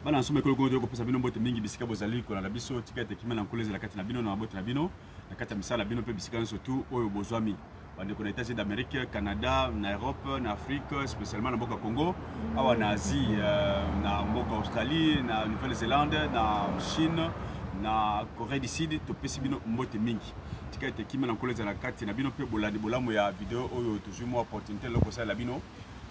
bana nsome kolo ko pesa bino mbote mingi bisika bozali ko na biso tikete kimena na koleza la kati na bino na bote na bino na kati ya misala bino pe bisika surtout oyo bozwami bande ko na États-Unis d'Amérique, Canada, na Europe, na Afrique, spécialement na mboka Congo, awa na Asie, na mboka Australie, na Nouvelle-Zélande, na Chine, na Corée du Sud, to pesi bino mbote mingi tikete kimena na koleza la kati na bino pe bolandi bolamu ya video oyo toujours mo opportunité loko sa la bino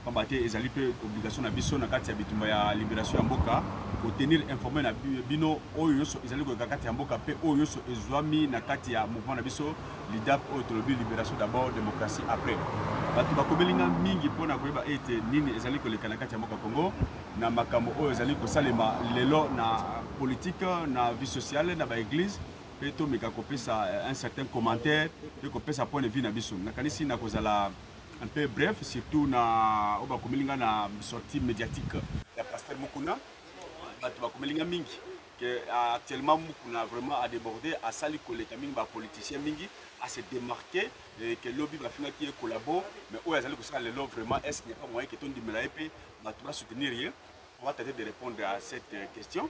pambate ezali pe obligation na biso na kati ya bitumba ya libération ya mboka ko tenir informé na bino oyo yoso ezali ko kati ya mboka pe oyo yoso ezwami na kati ya mouvement na biso LIDAP oyo tolobi libération d'abord démocratie après batu bakobelinga mingi pona koyeba ete nini ezali ko leka na kati ya mboka Congo na makambo oyo ezali ko salema lelo na politique na vie sociale na ba église pe to meka kopesa un certain commentaire pe kopesa point de vue na biso na kanisi na kozala un peu bref, surtout na oba komelinga na sortie médiatique ya pasteur Mukuna batu bakomelinga mingi que actuellement Mukuna vraiment a débordé à sali koleka mingi ba politicien mingi à se démarquer et que lobby ba finga qui collabore mais oya zali kosala lelo vraiment est-ce qu'il n'y a pas moyen que ton dimela épée batu ba soutenir rien. On va tenter de répondre à cette question.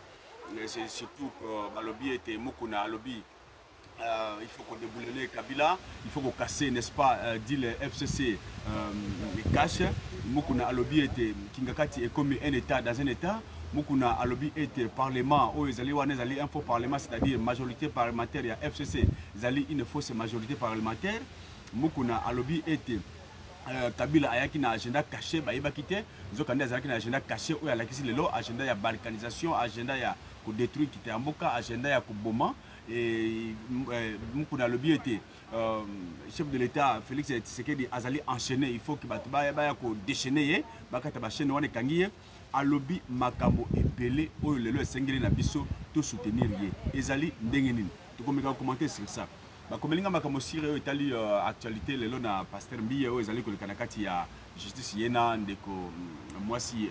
C'est surtout que lobby était Mukuna lobby. Il faut qu'on déboulonne Kabila, il faut qu'on casse, n'est-ce pas, dit le FCC cache. Mukuna Alobi était Kingakati est comme un État dans un État. Mukuna Alobi était Parlement, où ils allaient un faux Parlement, c'est-à-dire majorité parlementaire, il y a FCC, ils allaient une fausse majorité parlementaire. Mukuna Alobi était Kabila ayaki na agenda caché, baïba quitté. Nous avons un agenda caché où il y a agenda ya balkanisation, agenda ya ko détruire quitter Amboka, agenda ya ko boma. Et Mukuna Lobi était chef de l'État Félix Tshisekedi azali enchaîné, il faut que baya ko déchaîner bakata ba chaîne wana kangiye alobi makambo epelé oyo lelo esengeli na biso to soutenir ye ezali ndenge nini to komeka commenter sur ça ba komelinga makambo sire etali actualité lelo na pasteur Mbiye oyo ezali ko lekana kati ya justice yena ndeko mwasi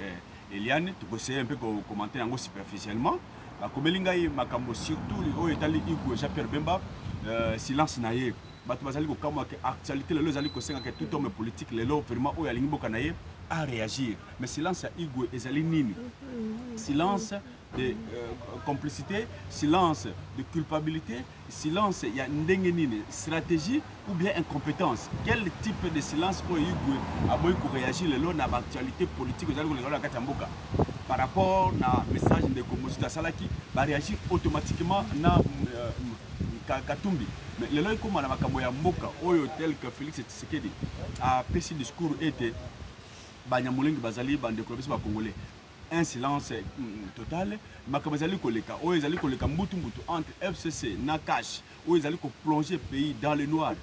Eliane to conseiller un peu commenter yango superficiellement. Bakomelinga ye makambo surtout oyo etali Igwe Jean-Pierre Bemba silence na ye bato bazali ko kama que actualité lelo ezali ko senga que tout homme politique lelo vraiment oyo alingi boka na ye à réagir mais silence ya Igwe ezali nini silence de complicité silence de culpabilité silence ya ndenge nini stratégie ou bien incompétence quel type de silence oyo Igwe aboyi ko réagir lelo na actualité politique ezali ko lelo na kati ya mboka par rapport na message de Komosita Salaki va réagir automatiquement na Katumbi mais le loi comme na makambo ya mboka oyo tel que Félix Tshisekedi a pesi discours était banyamulengi bazali bande ko biso ba congolais un silence total makambo ezali koleka oyo ezali koleka mbutu entre FCC na cash oyo ezali ko plonger pays dans le noir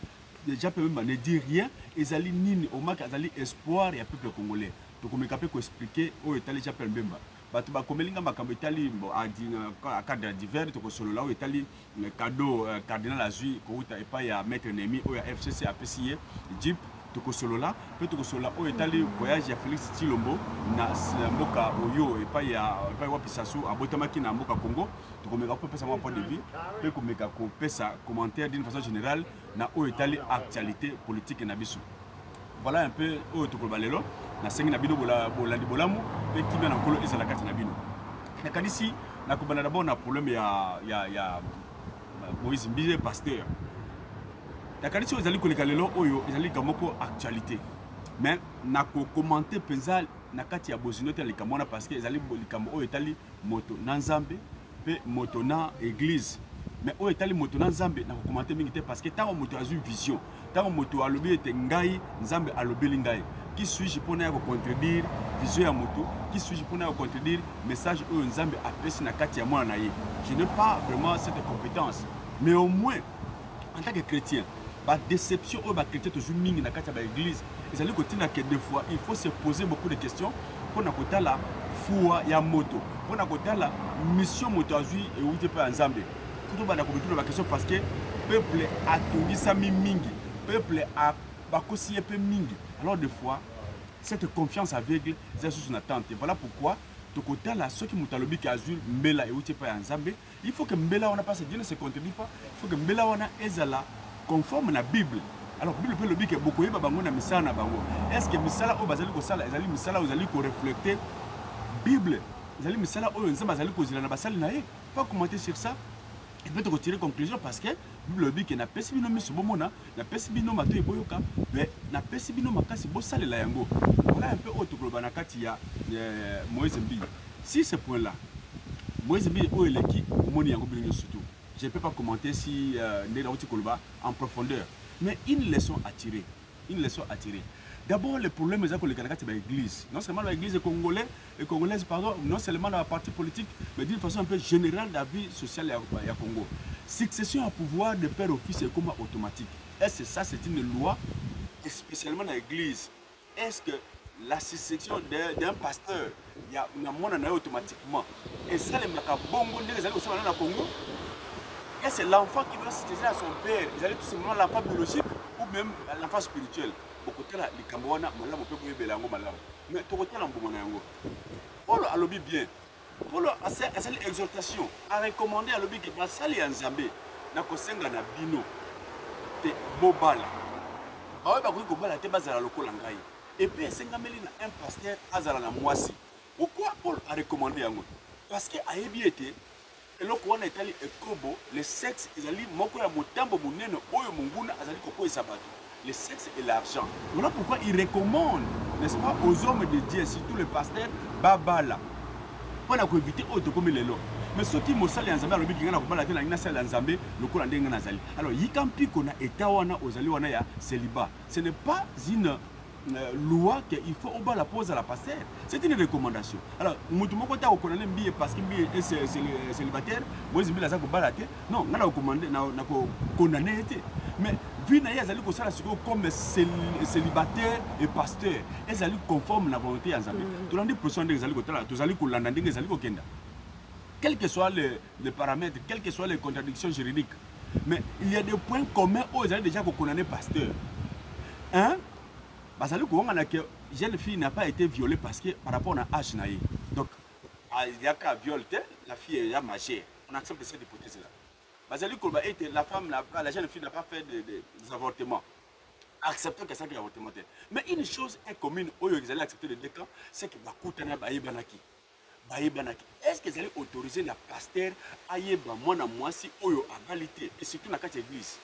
déjà peut même ne dire rien ezali nini au mak ezali espoir ya peuple congolais to komeka pe ko expliquer oyo etali Jean-Pierre Bemba batu bakomelinga makambo etali à cadre divers to ko solo la oyo etali cadeau cardinal azui ko uta epa ya maître Nemi oyo FCC apesiye jeep to ko solo la pe to ko solo oyo etali voyage ya Félix Tshilombo na mboka oyo epa wapi sasu abotamaki na mboka Congo to komeka ko pesa mo point de vue pe komeka ko pesa commentaire d'une façon générale na oyo etali actualité politique na biso. Voilà un peu oyo to ko balelo na sengi na bino bolandi bolamu pe kimia na nkolo ezala kati na bino na kanisi na kobana d'abord na problème ya Moïse Mbile pasteur na kanisi oyo ezali koleka lelo oyo ezali kamoko actualité mais na ko commenter penza na kati ya bozinote ya likambo na parce que ezali likambo oyo etali moto na nzambe pe moto na église mais oyo etali moto na nzambe na ko commenter mingi te parce que tant moto azui vision tant moto alobi ete ngai nzambe alobeli ngai qui suis-je pour ne contredire vision ya moto qui suis-je pour ne contredire message où nzambe apesi na kati ya mwana na ye je n'ai pas vraiment cette compétence mais au moins en tant que chrétien ba déception ou ba chrétien toujours mingi na kati ya ba église ezali kotina que des fois il faut se poser beaucoup de questions pour na kotala foi ya moto pour na kotala mission moto azui et outé pa nzambe tout ba na kobitu ba question parce que peuple a tungisa mingi peuple a bakosi peu mingi alors des fois cette confiance aveugle c'est sous son attente et voilà pourquoi to kotala ceux qui mutalobi ki azul mbela et outé pa nzambe il faut que mbela on a pas se Dieu ne se contredit pas il faut que mbela on a ezala conforme na Bible. Alors Bible peut le dire que beaucoup yeba bango na misala na bango. Est-ce que misala o bazali ko sala ezali misala ozali ko refléter Bible ezali misala oyo nzambe azali kozela na basali na ye. Pas commenter sur ça. Et peut retirer conclusion parce que Bible dit que na pesi bino miso bomona, na pesi bino mato eboyoka, mais na pesi bino makasi bo salela yango. Voilà un peu autre global na kati ya Moïse Mbi. Si ce point là, Moïse Mbi o eleki moni yango bino surtout. Je ne peux pas commenter si Ndela Oti Koloba en profondeur, mais une leçon à tirer. Une leçon à tirer. D'abord, le problème est que l'église, non seulement l'église congolaise, pardon, non seulement la partie politique, mais d'une façon un peu générale de la vie sociale au Congo. Succession à pouvoir de père au fils est comme automatique. Est-ce que ça, c'est une loi, spécialement dans l'église? Est-ce que la succession d'un pasteur, il y a un automatiquement? Et ça, les Makabongo, les allés au sein de Congo? Et c'est l'enfant qui doit succéder à son père. Ils allaient tout simplement l'enfant biologique ou même l'enfant spirituel. Au côté là, les Camerounais, on peut vous dire mais tout côté là, Paul a lobby bien. Paul a cette exhortation à recommander à lobby que dans sali en Zambé, na kosenga na bino te bobala. Ba ba ko bala te bazala lokola ngai. Et puis sengameli na un pasteur azala na mwasi. Pourquoi Paul a recommandé yango? Parce que a été eloko wana etali ekobo le sexe ezali moko ya motambo munene oyo munguna azali kokoyesa bato. Le sexe et l'argent. Voilà pourquoi il recommande, n'est-ce pas, aux hommes de Dieu, surtout les pasteurs, babala. Pour éviter autre comme les lots. Mais ceux qui m'ont salé en Zambie, le Bikina, la salle en Zambie, le courant d'Enga Nazali. Alors, Yikampi qu'on a etawana aux Aliwana ya célibat. Ce n'est pas une loi qu'il faut au bas la pose à la pasteur. C'est une recommandation. Alors, Moutoumoko ta au condamné billet parce qu'il est célibataire, moi je me la zako balate. Non, on a commandé, on a condamné été. Mais vu na yazali ko sala siko comme célibataire et pasteur, ezali conforme la volonté ya Nzambe. Tout l'andi pression de ezali ko tala, tout ezali ko landa ndenge ezali ko kenda. Quels que soient les paramètres, quelles que soient les contradictions juridiques, mais il y a des points communs où ezali déjà ko condamné pasteur. Hein? Parce que la jeune fille n'a pas été violée parce que par rapport à l'âge naïf. Donc, il y a qu'à violer, la fille est déjà majeure. On accepte cette hypothèse-là. La femme, la jeune fille n'a pas fait des avortements. Acceptons que ça qui avortement. Mais une chose est commune, où ils allaient accepter les deux camps, c'est que Bakoutana Baïbanaki. Est-ce qu'ils allaient autoriser la pasteur à yéba moi si oyo à qualité et surtout dans la église?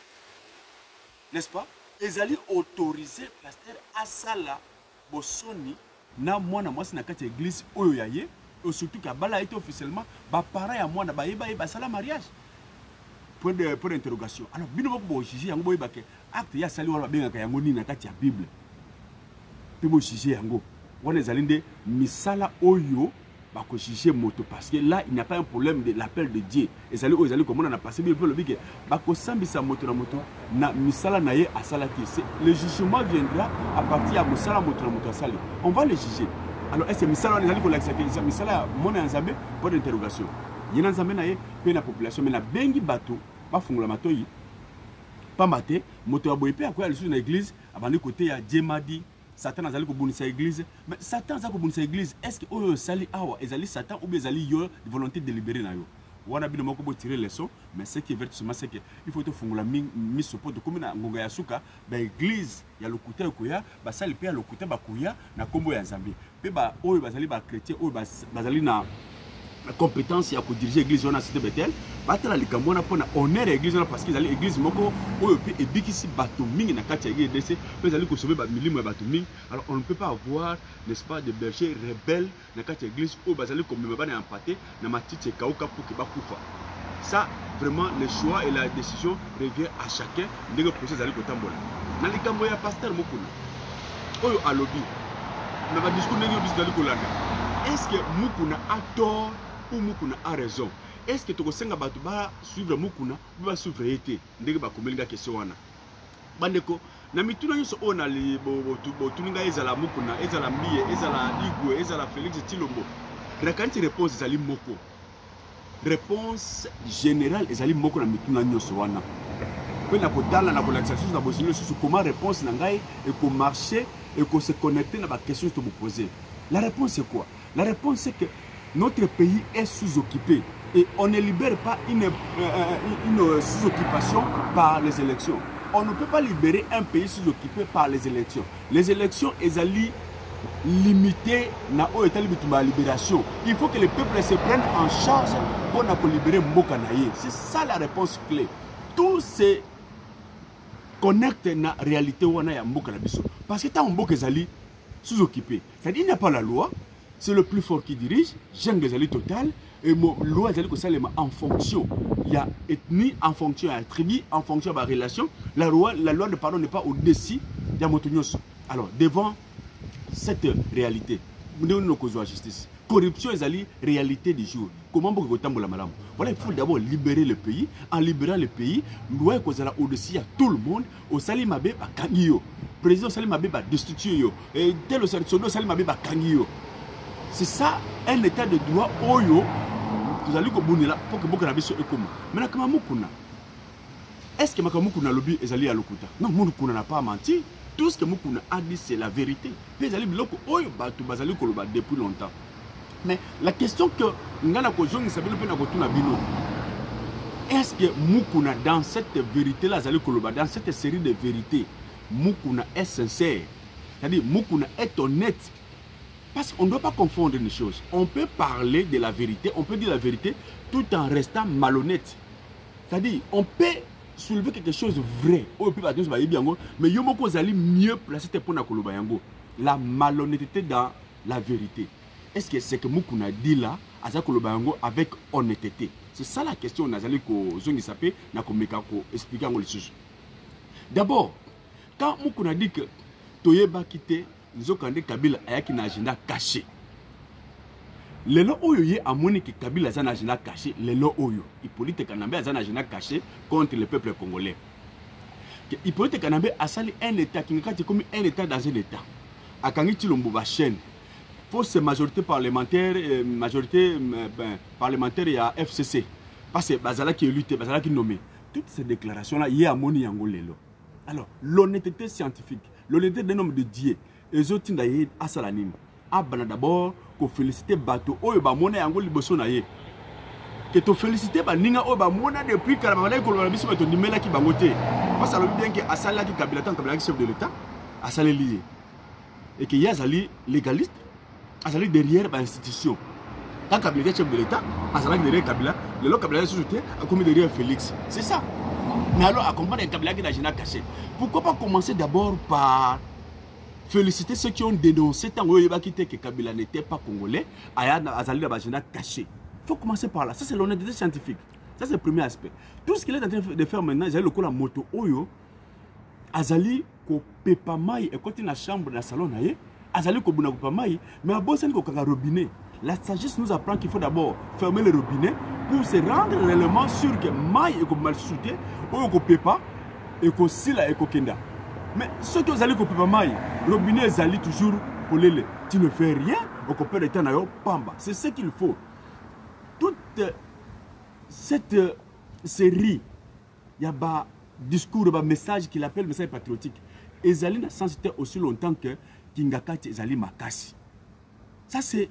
N'est-ce pas? Ils allaient autoriser le pasteur à Sala Bosoni na moi si na kati église oyo yaye et surtout que bala été officiellement ba pareil à moi na ba yeba sala mariage. Point d'interrogation. Alors bino bo juger yango boyeba ke acte ya sali wala benga yango ni na kati ya Bible. Pe bo juger yango. On est allé de misala oyo ba ko juger moto parce que là il n'y a pas un problème de l'appel de Dieu. Et allez comme on a passé Bible le bique ba ko sambisa moto na misala na ye asala ki. Le jugement viendra à partir ya misala moto na moto asali. On va le juger. Alors est-ce que misala on est allé ko l'accepter ça misala mon Nzambe point d'interrogation. Yena Nzambe na ye pe na population mais na bengi bato ba fungola matoyi pambate moto ya boyepe akoya lisu na église abandi côté ya Djemadi Satan azali ko bunisa église mais Satan azali ko bunisa église est-ce que oyo sali awa ezali Satan ou bien ezali yo volonté délibérée na yo wana bino moko bo tirer leçon mais ce qui est vertement c'est que il faut te fungola mi support comme na ngonga ya suka ba église ya lokuta koya ba sali pe ya lokuta ba koya na kombo ya Nzambe pe ba oyo bazali ba chrétien oyo bazali na la compétence à diriger l'église on a cité Bethel batala likambo na pona honneur l'église parce qu'ils allaient l'église moko oyo pe ebikisi bato mingi na kati ya EDC mais allaient consommer ba milimo ya bato mingi. Alors on ne peut pas avoir n'est-ce pas des bergers rebelles na kati ya église oyo bazali comme bana empaté na matiti kauka pour que bakufa. Ça vraiment le choix et la décision revient à chacun ndenge procès allait kotambola na likambo ya pasteur mokuna oyo alobi na ba discours ndenge bizali kolanda. Est-ce que mukuna a tort ou Mukuna a raison? Est-ce que tu as suivre Mukuna ou va suivre été? Ndenge ba komelinga question wana. Bandeko, na mituna nyonso ona li tuninga ezala Mukuna, ezala Mbiye, ezala Igwe, ezala Félix Tshilombo. Rakanti réponse ezali moko. Réponse générale ezali moko na mituna nyonso wana. Pe na kotala na relaxation na bosino sur comment réponse na ngai et ko marcher et ko se connecter na ba question que vous posez. La réponse c'est quoi? La réponse c'est que notre pays est sous-occupé et on ne libère pas une sous-occupation par les élections. On ne peut pas libérer un pays sous-occupé par les élections. Les élections, elles allient limiter na la libération. Il faut que les peuples se prennent en charge pour libérer Mboka Naye. C'est ça la réponse clé. Tout se connecte na réalité wana ya Mboka Nabiso. Parce que tant Mboka Zali sous-occupé. C'est-à-dire il n'y a pas la loi. C'est le plus fort qui dirige. J'aime les alliés total. Et mon loi Zali en fonction. Il y a ethnie, en fonction de la tribu, en fonction de la relation. La loi de pardon n'est pas au-dessus de Motognos. Alors, devant cette réalité, nous avons la justice. Corruption est la réalité du jour. Comment vous pouvez la madame? Voilà, il faut d'abord libérer le pays. En libérant le pays, loi est au-dessus à tout le monde. Au Salimabé, à Kangio. Président Salimabé, à destituer. Et tel au Salimabé, à Kangio. C'est ça, un état de droit. Oyo, vous allez pour que vous ayez ce économie. Mais comment est-ce que Makamukuna lobby est allé à l'Okuta? Non, Mukuna n'a pas menti. Tout ce que Mukuna a dit, c'est la vérité. Puis ils allaient depuis longtemps. Mais la question que est-ce que Mukuna, dans cette vérité-là, dans cette série de vérités, Mukuna est sincère? C'est-à-dire, Mukuna est honnête. Parce qu'on ne doit pas confondre les choses. On peut parler de la vérité, on peut dire la vérité tout en restant malhonnête. C'est-à-dire, on peut soulever quelque chose de vrai. Mais il y a mieux placé pour la malhonnêteté dans la vérité. Est-ce que c'est que Mukuna dit là, avec honnêteté? C'est ça la question expliquer les choses. D'abord, quand Mukuna dit que Toyeba quitté, Nzokande Kabila ayaki na agenda caché. Lelo oyo ye amoni que Kabila a un agenda caché, lelo oyo Hippolyte Kanambe a un agenda caché contre le peuple congolais. Hippolyte Kanambe a sali un état qui est comme un état dans un état. Akangi Chilombo ba chaîne. Force majorité parlementaire parlementaire et à FCC. Parce que Bazala qui est lutté, Bazala qui est nommé. Toutes ces déclarations là ye amoni yango lelo. Alors, l'honnêteté scientifique, l'honnêteté d'un homme de Dieu. Les autres d'ailleurs à Salanim. Abana d'abord qu'on félicite bateau. Oh bah mon yango liboso na ye. Que to féliciter ba ninga oh bah mona depuis que la maladie qu'on a biso bateau nimela ki bangote. Parce que bien que Asala qui Kabila tant Kabila chef de l'État, Asala lié. Et que Yazali légaliste, Asala derrière ba institution. Quand Kabila chef de l'État, Asala derrière Kabila, le lot Kabila sous-soutien a commis derrière Félix. C'est ça. Mais alors accompagner Kabila qui n'a jamais caché. Pourquoi pas commencer d'abord par féliciter ceux qui ont dénoncé tant que Kabila n'était pas congolais, Azali Dabajena caché. Il faut commencer par là. Ça, c'est l'honnêteté scientifique. Ça, c'est le premier aspect. Tout ce qu'il est en train de faire maintenant, Azali le la moto Oyo, Azali ko pepa mai et côté na chambre dans salon naie, Azali ko buna ko mai, mais à bon sens ko kanga robinet. La sagesse nous apprend qu'il faut d'abord fermer le robinet pour se rendre réellement sûr que mai est mal souté, Oyo ko pepa et ko sila et ko kenda. Mais ce que vous allez couper pas mal, robinet zali toujours pour les. Tu ne fais rien, au copé de temps pamba. C'est ce qu'il faut. Toute cette série, il y a un discours, un message qu'il appelle message patriotique. Et zali n'a sensité aussi longtemps que Kingakati zali makasi. Ça c'est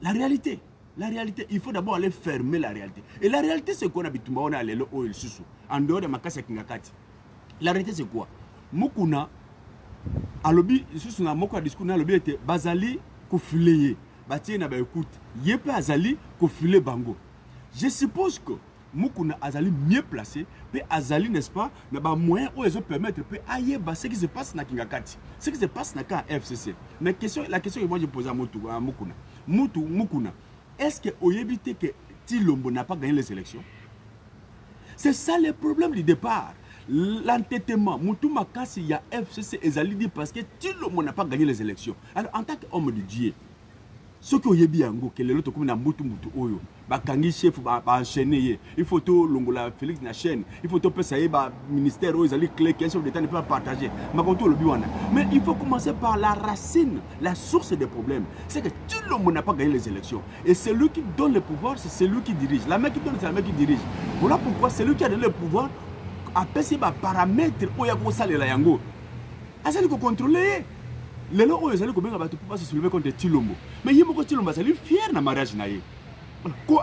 la réalité. La réalité, il faut d'abord aller fermer la réalité. Et la réalité c'est qu'on habite on a les oil susu. En dehors de makasi Kingakati. La réalité c'est quoi? Mukuna alobi sous na moko discours na alobi était bazali ko fileye batie na ba écoute yepe azali ko file bango. Je suppose que Mukuna azali mieux placé pe azali n'est-ce pas na ba moyen où ils permettre pe ayeba ce qui se passe na Kingakati, ce qui se passe na FCC. Mais la question que moi je pose à Mukuna, est-ce que oyebite que Tshilombo n'a pas gagné les élections? C'est ça le problème du départ. L'entêtement, Moutou Makasi, il y a FCC et Zalidi parce que Tshilombo n'a pas gagné les élections. Alors, en tant qu'homme de Dieu, ce que vous avez bien, que les autres comme Moutou Oyo, Bakangi chef, enchaîner, il faut tout Longola Félix na chaîne, il faut tout passer par ministère où ils allaient clé, qu'un chef d'État ne peut pas partager. Mais il faut commencer par la racine, la source des problèmes. C'est que Tshilombo n'a pas gagné les élections. Et celui qui donne le pouvoir, c'est celui qui dirige. La main qui donne, c'est la main qui dirige. Voilà pourquoi celui qui a donné le pouvoir après ces paramètres où il y a ça les yango. Azali ko contrôler. Les gens ils allaient ko benga bato pour pas se soulever contre Tshilombo. Mais yemo ko Tshilombo azali fier na mariage na ye.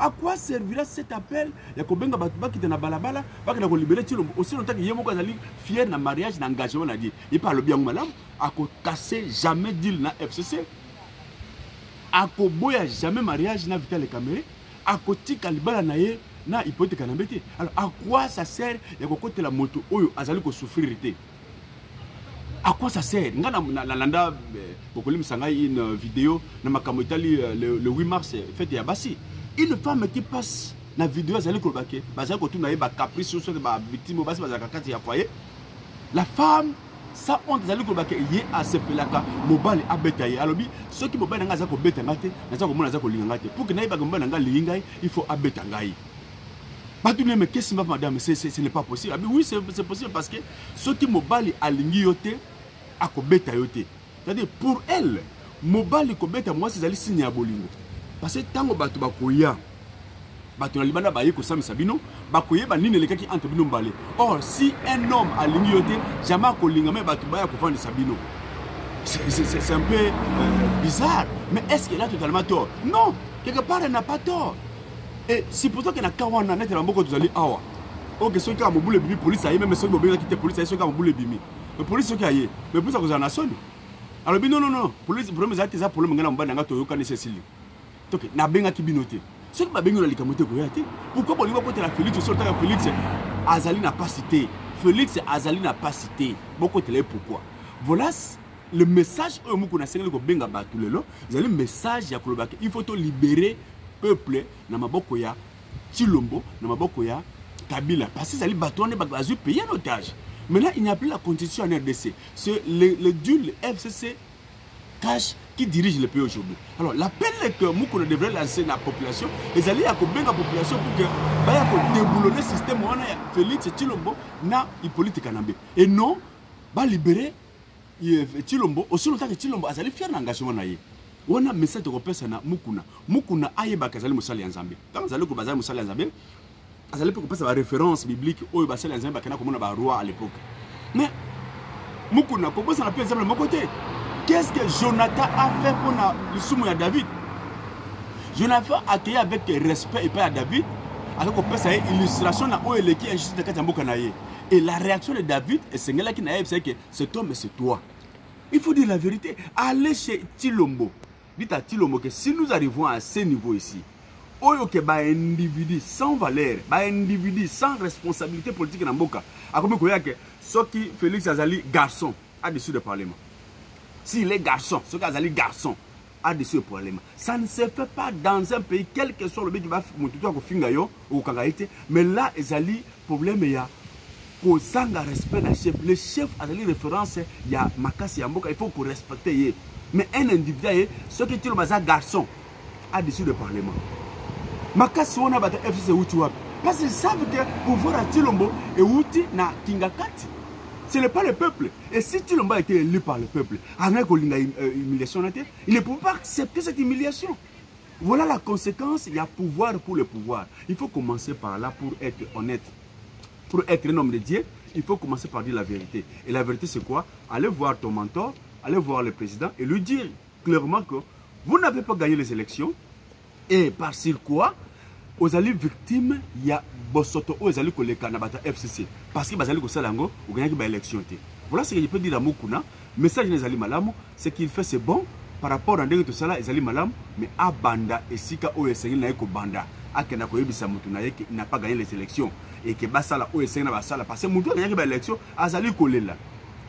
À quoi servira cet appel? Ya ko benga bato bakita na balabala, bakina ko libérer Tshilombo. Aussi longtemps que yemo ko azali fier na mariage na engagement na dit. Il parle bien malam, a ko casser jamais deal na FCC. akoboya jamais mariage na Vital Kamerhe, akotika libala na ye na hypothèque na mbete. Alors à quoi ça sert ya kokotela moto oyo azali ko souffrir té? À quoi ça sert? Nga na landa bokoli msangai une vidéo na makambo itali le 8 mars fête ya basi. Une femme qui passe na vidéo azali ko bake, bazali ko tuna ye ba caprice sur ba victime basi bazaka kati ya foyer. La femme ça honte azali ko bake ye asepelaka mobali abeta ye. Alobi ceux qui mobali nga azako beta ngate, naza ko mona azako linga ngate. Pour que na ba mobali nga linga il faut abeta ngai. Pas tout le monde, mais qu'est-ce que c'est, madame? Ce n'est pas possible. Oui, c'est possible parce que ceux qui mobali alingi yote akobeta yote. C'est-à-dire pour elle, mobali kobeta moi c'est ali signe ya bolingo. Parce que tango batu bakoya, batu na libanda baye ko sami sabino, bakoye ba nini lekaki entre bino mbale. Or si un homme alingi yote, jamais kolinga mais batu baya ko vendre sabino. C'est un peu bizarre. Mais est-ce qu'il a totalement tort? Non, quelque part elle n'a pas tort. Et c'est pourtant qu'il y a 40 ans, il y a beaucoup de awa. Ok, ceux qui ont moulé bibi, police a même ceux qui ont quitté police, ceux qui ont moulé bibi. Mais police ceux qui a yé, mais police a causé la sonne. Alors non, police problème c'est ça problème ngana mbana ngato yo kana Cécile. Donc na benga ki binoté. Ceux qui ba benga na likamoté ko yate. Pourquoi bolingo côté la Félix sur le Félix Azali n'a pas cité. Félix Azali n'a pas cité. Beaucoup télé pourquoi? Voilà le message au muko na sengeli ko benga ba tout le long. Vous avez le message ya kolobaka. Il faut te libérer peuple na maboko ya Tshilombo na maboko ya Kabila parce que ça li batouane bazu payer en otage. Maintenant il n'y a plus la constitution en RDC. C'est le DUL FCC cash qui dirige le pays aujourd'hui. Alors l'appel que Moukouna devrait lancer la population, les alliés à la population pour que baya ko déboulonner le système wana ya Félix Tshilombo na Hippolyte Kanambe et non ba libérer Tshilombo aussi longtemps que Tshilombo azali fier d'engagement na ye. On a message de repère na Mukuna ayeba kazali musali nzambe. Tant azali ko bazali musali nzambe, azali ko pesa ba référence biblique oyo basali nzambe bakana ko mona ba roi à l'époque. Mais Mukuna ko bosa na pe exemple de mon côté. Qu'est-ce que Jonathan a fait pour le soumu à David? Jonathan a accueilli avec respect et pas à David. Alors qu'on peut ça illustration na oyo eleki injustice de katamboka na ye. Et la réaction de David et c'est là qui n'a c'est que cet homme c'est toi. Il faut dire la vérité. Allez chez Tshilombo. Dites à Tshilombo que si nous arrivons à ce niveau ici, oyo ke ba individu sans valeur, ba individu sans responsabilité politique na mboka, akomi koya ke soki Félix Azali garçon au-dessus du parlement. S'il est garçon, soki Azali garçon au-dessus du parlement. Ça ne se fait pas dans un pays quel que soit le pays qui va monter ko finga yo ou kangaite, mais là Azali problème ya ko sanga respect na chef. Le chef a donné référence il y a makasi ya mboka, il faut qu'on respecte ye. Mais un individu ce qui tient le garçon au-dessus du parlement. Makasi wana bata FCC uti wapi? Parce qu'ils savent que pouvoir à Tshilombo et uti na Kingakati. Ce n'est pas le peuple. Et si Tshilombo a été élu par le peuple, il ne peut pas accepter cette humiliation. Voilà la conséquence, il y a pouvoir pour le pouvoir. Il faut commencer par là pour être honnête. Pour être un homme de Dieu, il faut commencer par dire la vérité. Et la vérité c'est quoi? Allez voir ton mentor, allez voir le président et lui dire clairement que vous n'avez pas gagné les élections. Et par quoi aux alliés victimes, il y a Bosoto aux alliés collègues Nabata FCC. Parce que Bazali Kosalango, vous gagnez une élection. Voilà ce que je peux dire à Mukuna. Message des alliés Malam, ce qu'il fait c'est bon par rapport à tout ça, les alliés Malam, mais à Banda et Sika OSN Naeko Banda, à Kenakoyebi Samutunaye qui n'a pas gagné les élections et que Basala OSN Basala, parce que Moutou a gagné l'élection, Azali Kolela.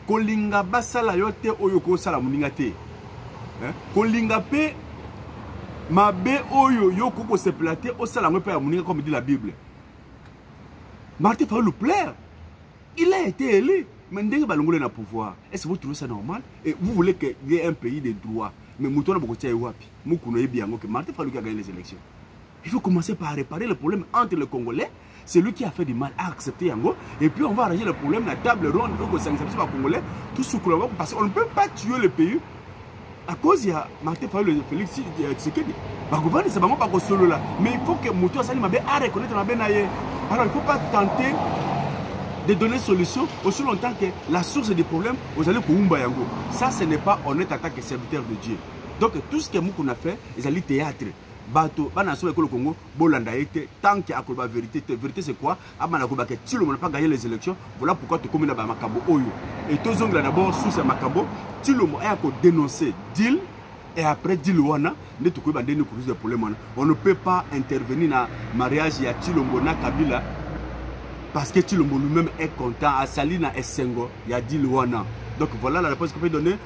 Kolinga Basala Yote Oyoko Salamuningate. Kolinga Pe. Mabe oyo yo koko se plater au salamé père Mouniga comme dit la Bible. Martin Fayulu plaire. Il a été élu. Mais ndenge balongole na pouvoir. Est-ce que vous trouvez ça normal? Et vous voulez qu'il y ait un pays de droit. Mais Mouton a beaucoup de wapi. Moukouna est bien que Martin Fayulu a gagné les élections. Il faut commencer par réparer le problème entre les Congolais. C'est lui qui a fait du mal à accepter Yango. Et puis on va arranger le problème à la table ronde. Donc c'est un Congolais. Tout ce qu'on parce qu'on ne peut pas tuer le pays. À cause il y a Martin Fayulu Félix Tshisekedi. Bah gouverner c'est vraiment pas solo là. Mais il faut que Moutou Sali Mabé a reconnaître Mabé Naye. Alors il ne faut pas tenter de donner solution aussi longtemps que la source des problèmes aux alliés Koumba Yango. Ça ce n'est pas honnête en tant que serviteur de Dieu. Donc tout ce que Moukou a fait, ils allaient théâtre. Bato, banasou école Congo, Bolanda été tant qu'il y a la vérité. Vérité c'est quoi? Amanakoba que Tshilombo n'a pas gagné les élections. Voilà pourquoi tu communes à Makabo Oyo. Et tous les d'abord sous ce Makabo, Tshilombo a dénoncé deal Et après, Dilouana, on ne peut pas intervenir dans le mariage de Chilombo na Kabila parce que Chilombo lui-même est content. À Salina et Sengo, il y a Dilouana. Donc voilà la réponse que je peux donner.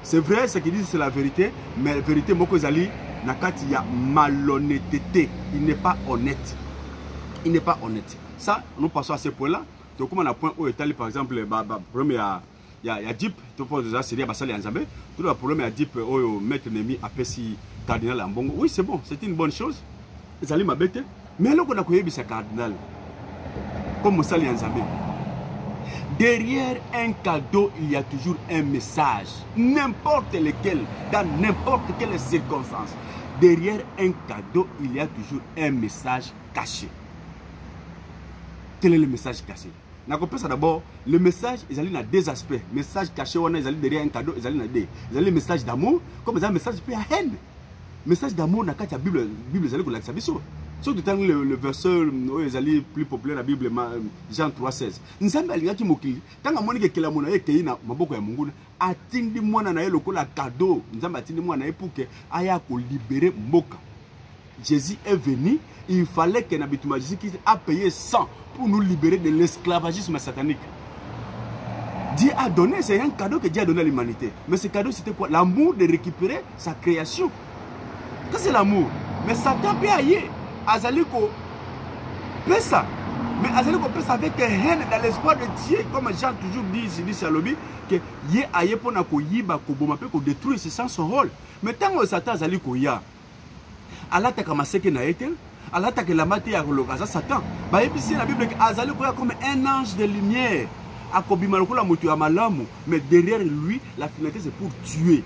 C'est vrai, ce qu'ils disent, c'est la vérité, mais la vérité, Mokozali, Nakati, il y a malhonnêteté. Il n'est pas honnête. Il n'est pas honnête. Ça, nous passons à ce point-là. Donc, comme on a un point où est allé, par exemple, le problème, il y a Dip, tout le monde c'est Bassali Anzambe. Tout le problème, il y a Dip, où Maître Nemi a Pessi Cardinal Ambongo. Oui, c'est bon, c'est une bonne chose. Les alliés m'abaissent. Mais là, on a connu ce cardinal. Comme Bassali Anzambe. Derrière un cadeau, il y a toujours un message. N'importe lequel, dans n'importe quelle circonstance. Derrière un cadeau, il y a toujours un message caché. Quel est le message caché? D'abord, le message, il y a deux aspects. Le message caché, il y a derrière un cadeau, il y a deux. Il y a le message d'amour, comme il y a un message de haine. Le message d'amour, dans la Bible, il y a surtout dans le verset plus populaire de la Bible, Jean 3,16. Nous sommes allés à Kimokili. Tant que moi, je suis allé à Maboko et Mungu, atteindre moi na le cadeau. Nous sommes atteindre moi pour que aya ko libérer Mboka. Jésus est venu, il fallait que Nabituma Jésus a payé 100 pour nous libérer de l'esclavagisme satanique. Dieu a donné, c'est un cadeau que Dieu a donné à l'humanité. Mais ce cadeau, c'était quoi? L'amour de récupérer sa création. Ça, c'est l'amour. Mais Satan peut aller. Azaliko peut ça. Mais Azaliko peut ça avec haine dans l'espoir de Dieu. Comme Jean toujours dit ici, dit Salobi, que Yé aye pour nako yiba ko boma pe ko détruire, c'est sans son rôle. Mais tant que Satan Azaliko ya, Allah ta kamaseke na été, Allah ta que la mati ya kolokaza Satan. Ba ici la Bible que Azaliko ya comme un ange de lumière. Akobima lokola moto ya malamu, mais derrière lui, la finalité c'est pour tuer.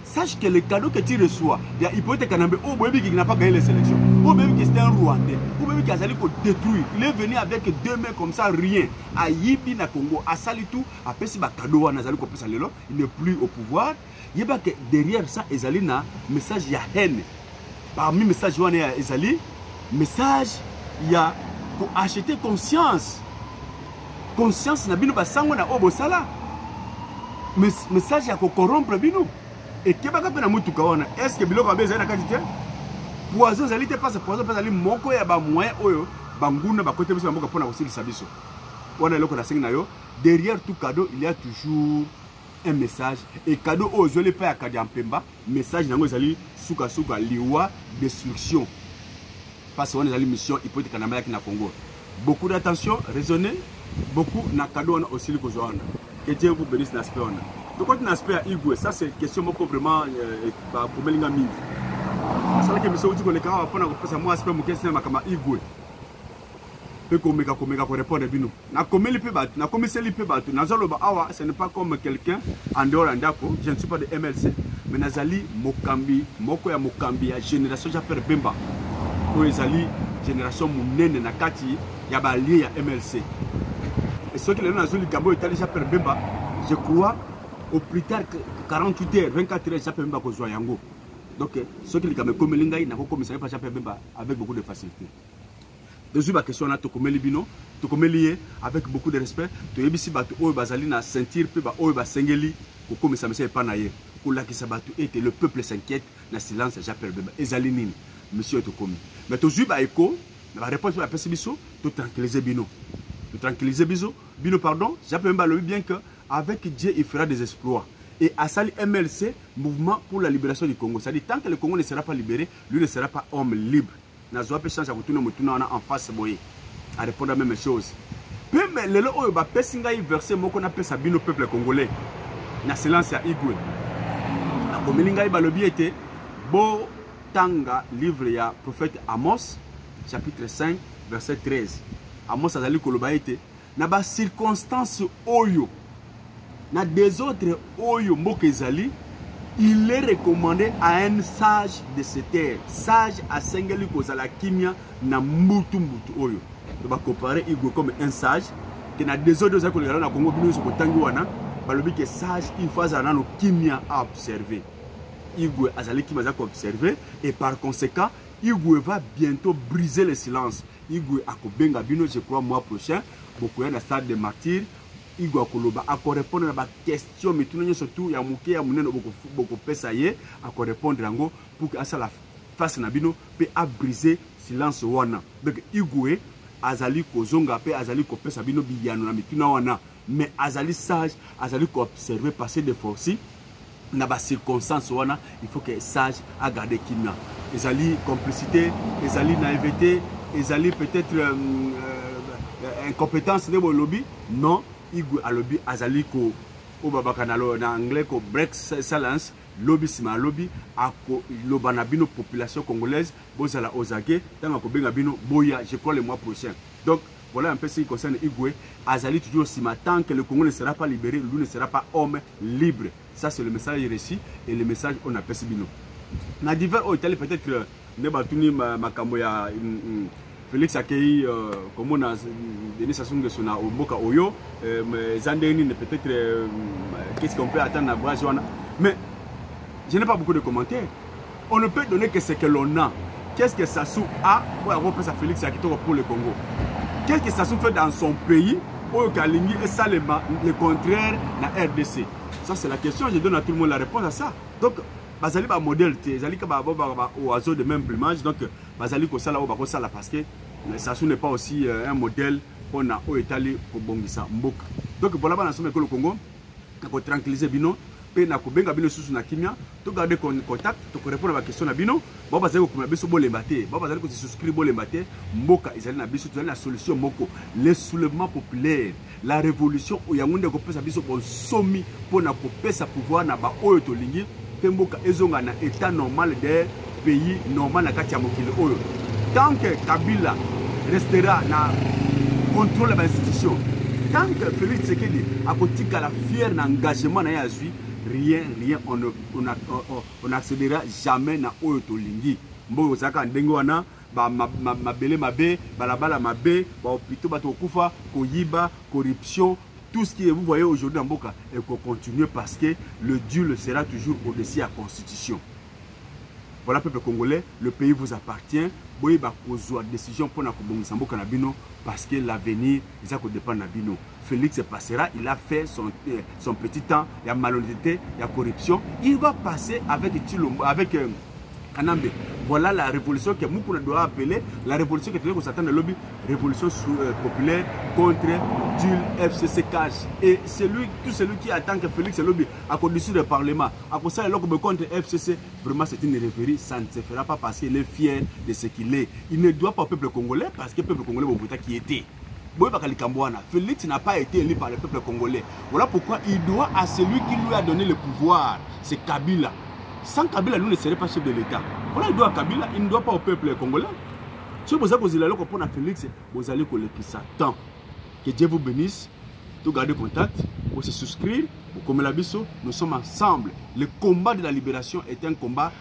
Sache que le cadeau que tu reçois, il peut être Kanambe, oh, baby qui n'a pas gagné les sélections, oh, baby qui est un Rwandais, oh, baby qui a allé pour détruire. Il est venu avec deux mains comme ça, rien. À Yibi, na Congo, à Salitou, à Pessiba Kadoa, Nazali Kopesalelo, il n'est plus au pouvoir. Il y a que derrière ça, Ezali na message, il y a haine. Parmi les messages, il y a Ezali, message, il y a pour acheter conscience. Conscience, na bino basango na obosala. Message, il y a pour corrompre bino. Et est-ce que biloko abeza na quantité poison zali te passe poison passe ali moko ya ba moyen oyo banguna ba côté biso moko pona kosilisa biso wana eloko na sengi na yo derrière tout cadeau il y a toujours un message et cadeau oyo zoli pa ya kadi ampemba message nango ezali suka suka liwa destruction parce que on ezali mission hypothèque na malaki na Congo beaucoup d'attention raisonner beaucoup na cadeau on aussi ko joana que Dieu vous bénisse na aspect on. Donc, quand on a aspect à Igwe, ça c'est une question vraiment pour Melinga Mingi. Parce que je suis dit que les gens vont prendre moi aspect mon question comme Igwe. Peut qu'on répondre à nous. Na comme les pébat, na comme c'est les pébat, na zaloba awa, ce n'est pas comme quelqu'un en dehors d'Andako. Je ne suis pas de MLC, mais Nazali Mokambi, Moko ya Mokambi, la génération j'appelle Bemba. Pour les alliés, génération Mounene Nakati, il y a lié à MLC. Et ceux qui les Nazali Gabo et j'appelle Bemba, je crois. Au plus tard, 48 heures, 24 heures, j'appelle même pas Yango. Donc, ceux qui ont comme Lingaï, n'a pas commencé à j'appelle même avec beaucoup de facilité. Deuxième la question, on a Tokomé Libino, Tokomé lié avec beaucoup de respect. Tu es ici, tu es basali na sentir, tu es sengeli, pour comme ça me fait pas naïe. Pour la qui s'abattu et le peuple s'inquiète, na silence, j'appelle Bemba. Ezalinine, monsieur Tokomé. Mais tu as écho, la réponse à la personne, tu tranquilliser Bino. Tu tranquilliser Bino, pardon, j'appelle même le bien que. Avec Dieu, il fera des exploits. Et à Sali MLC, mouvement pour la libération du Congo. C'est-à-dire, tant que le Congo ne sera pas libéré, lui ne sera pas homme libre. Nazoa peut changer à retourner en face, à répondre à la même chose. Puis, mais le lot où il va passer verset, moi qu'on appelle ça bino peuple congolais. Na silence à Igwe. La communinga il va le bien été. Bo Tanga, livre ya prophète Amos, chapitre 5, verset 13. Amos a zali koloba été. Na ba circonstance oyo. Na des autres oyo Mokezali, il est recommandé à un sage de cette terre, sage à Sengeli Kozala Kimia na Mbutu oyo. On va comparer Igwe comme un sage, que na des autres oyo na Congo bino so kotangi wana, balobi que sage il faut azana no Kimia à observer. Igwe azali Kimia za observer et par conséquent Igwe va bientôt briser le silence. Igwe akobenga bino je crois mois prochain, beaucoup na stade de martyr. Igo akoloba répondre à ba question mais tout surtout ya muke ya munene boko pesa ye répondre yango pour que ça la face na bino pe a briser silence wana. Donc Igwe azali kozonga pe azali ko pesa bino biyano na mituna wana, mais azali sage, azali ko observer passer des forces na ba circonstances wana, il faut que sage a garder kimia. Ezali complicité, ezali naïveté, ezali peut-être incompétence de lobby. Non, Igwe a lobby azali ko o babaka na anglais ko break silence, lobby sima lobby ako lobana bino population congolaise bozala ozake tanga ko benga bino boya, je crois le mois prochain. Donc voilà un peu ce qui concerne Igwe. Azali toujours sima, tant que le Congo ne sera pas libéré, lui ne sera pas homme libre. Ça c'est le message reçu et le message on appelle bino. Na divers Italie peut-être que ne batuni makambo ya Félix Akei comme on a Denis Sassou Nguesso na Mboka Oyo, Zandeni peut-être qu'est-ce qu'on peut attendre à voir. Mais je n'ai pas beaucoup de commentaires. On ne peut donner que ce que l'on a. Qu'est-ce que Sassou a pour avoir fait à Félix Akei pour le Congo? Qu'est-ce que Sassou fait dans son pays au Kalingi et ça le contraire na RDC? Ça c'est la question, je donne à tout le monde la réponse à ça. Donc bazali ba modèle té, zali ka ba oiseau de même plumage, donc bazali ko sala o ba ko sala parce que Sassou n'est pas aussi un modèle pour na o Italie pour bongisa mboka. Donc voilà ba na somme que le Congo ko tranquilliser bino pe na ko benga bino susu na kimia, to garder contact, to répondre à la question na bino, ba bazali ko kuma biso bolemba té, ba bazali ko se souscrire bolemba té, mboka ezali na biso to na solution moko, le soulèvement populaire, la révolution o yangonde ko pesa biso bon somi pour na ko pesa pouvoir na ba oyo to lingi. Mboka ezonga na état normal des pays normal na kati ya mokili oyo. Tant que Kabila restera na contrôle des institutions, tant que Félix Tshisekedi a kotika la fier na engagement na yazui, rien on n'accédera jamais na oyo to lingi. Mbo zaka ndenge wana ba mabele mabe, balabala mabe, ba hôpitaux bato kufa, koyiba, corruption. Tout ce que vous voyez aujourd'hui en Mboka est qu'on continue parce que le Dieu le sera toujours au-dessus de la Constitution. Voilà, peuple congolais, le pays vous appartient. Vous avez une décision pour Mboka Nabino parce que l'avenir, ça dépend de Nabino. Félix passera, il a fait son petit temps, il y a malhonnêteté, il y a corruption. Il va passer avec Kanambe. Voilà la révolution que Moukouna doit appeler, la révolution que nous s'attend de lobby, révolution populaire contre Jules FCC Cash. Et tout celui qui attend que Félix Lobby a conduit le Parlement, à cause de l'homme contre FCC, vraiment c'est une référence, ça ne se fera pas parce qu'il est fier de ce qu'il est. Il ne doit pas au peuple congolais parce que le peuple congolais est qui était. Félix n'a pas été élu par le peuple congolais. Voilà pourquoi il doit à celui qui lui a donné le pouvoir, c'est Kabila. Sans Kabila, nous ne serait pas chef de l'État. Voilà, il doit à Kabila, il ne doit pas au peuple congolais. Si vous avez pour Félix, vous allez coller ça tant. Que Dieu vous bénisse, vous gardez contact, vous se souscrire, vous comme la biso, nous sommes ensemble. Le combat de la libération est un combat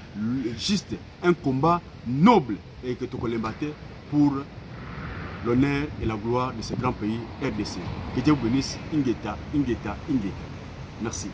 juste, un combat noble et que tu colles pour l'honneur et la gloire de ce grand pays RDC. Que Dieu vous bénisse, Ingeta. Merci.